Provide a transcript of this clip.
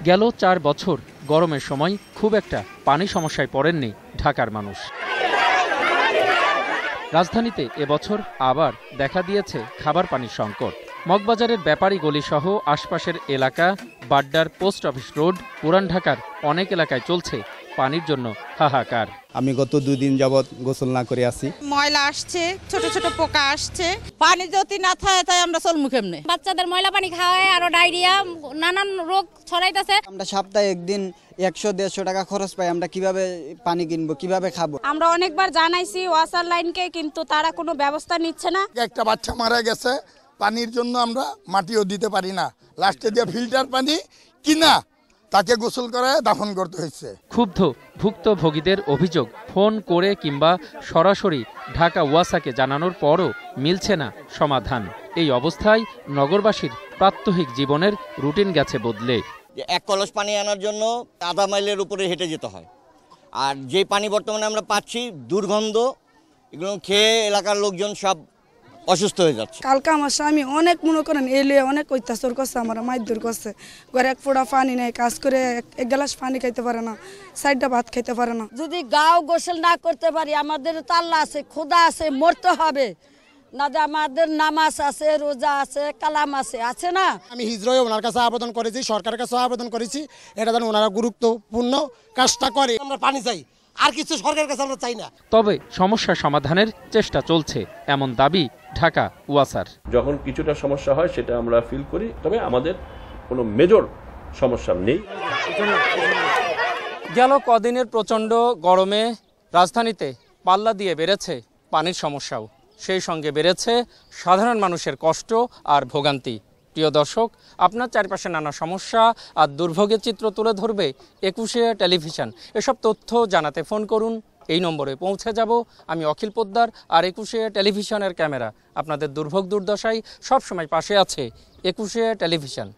গেল ৪ বছর গরমের সময় খুব একটা পানি সমস্যায় পড়েননি ঢাকার মানুষ। রাজধানীতে এবছর আবার দেখা দিয়েছে খাবার পানির সংকট। মগবাজারের ব্যাপারী গলিসহ আশপাশের এলাকা, বাড্ডার পোস্ট অফিস রোড, পুরান ঢাকার অনেক এলাকায় চলছে পানির জন্য হাহাকার। আমি গত 2 দিন যাবৎ গোসল না করে আছি। ময়লা আসছে, ছোট ছোট পোকা আসছে, পানি যদি না থাকে তাই আমরা চলমু কেমনে? বাচ্চাদের ময়লা পানি খাওয়ায় আরো ডায়রিয়া, নানান রোগ ছড়াইতেছে। আমরা সপ্তাহে একদিন 100-150 টাকা খরচ পাই, আমরা কিভাবে পানি কিনবো, কিভাবে খাবো? আমরা অনেকবার জানাইছি ওয়াসার লাইনকে, কিন্তু তারা কোনো ব্যবস্থা নিচ্ছে না। একটা বাচ্চা মারা গেছে পানির জন্য, আমরা মাটিও দিতে পারি না, লাস্টে দিয়ে ফিল্টার পানি কিনা তাকে গোসল করায় দাফন করতে হয়েছে। ক্ষুব্ধ ভুক্তভোগীদের অভিযোগ, ফোন করে কিংবা সরাসরি ঢাকা ওয়াসাকে জানানোর পরও মিলছে না সমাধান। এই অবস্থায় নগরবাসীর প্রাত্যহিক জীবনের রুটিন গেছে বদলে। এক কলস পানি আনার জন্য আধা মাইলের উপরে হেঁটে যেতে হয়, আর যে পানি বর্তমানে আমরা পাচ্ছি দুর্গন্ধ, এগুলো খেয়ে এলাকার লোকজন সব অসুস্থ হয়ে যাচ্ছে। কালকে আমার স্বামী অনেক মনে করেন এলে অনেক অত্যাচার করছে, আমার মারধর করছে। ঘরে এক ফোঁটা পানি নেই, কাজ করে এক গ্লাস পানি খাইতে পারে না, 4টা ভাত খাইতে পারে না। যদি গাও গোসল না করতে পারি, আমাদের তো আল্লাহ আছে, খোদা আছে, মরতে হবে না। যে আমাদের নামাজ আছে, রোজা আছে, কালাম আছে, আছে না? আমি হিজরায় ওনার কাছে আবেদন করেছি, সরকারের কাছে আবেদন করেছি, এটা যেন ওনারা গুরুত্বপূর্ণ কাজটা করে। আমরা পানি চাই, আর কিছু সরকারের কাছে আমরা চাই না। তবে সমস্যা সমাধানের চেষ্টা চলছে, এমন দাবি ঢাকা ওয়াসার। যখন কিছুটা সমস্যা হয় সেটা আমরা ফিল করি, তবে আমাদের কোনো মেজর সমস্যা নেই। গেল কদিনের প্রচণ্ড গরমে রাজধানীতে পাল্লা দিয়ে বেড়েছে পানির সমস্যাও, সেই সঙ্গে বেড়েছে সাধারণ মানুষের কষ্ট আর ভোগান্তি। প্রিয় দর্শক, আপনার চারপাশে নানা সমস্যা আর দুর্ভোগের চিত্র তুলে ধরবে 21 টেলিভিশন। এসব তথ্য জানাতে ফোন করুন, এই নম্বরে পৌঁছে যাব আমি অখিল পোদ্দার। আর 21 টেলিভিশনের ক্যামেরা আপনাদের দুর্ভোগ দুর্দশায় সবসময় পাশে আছে। 21 টেলিভিশন।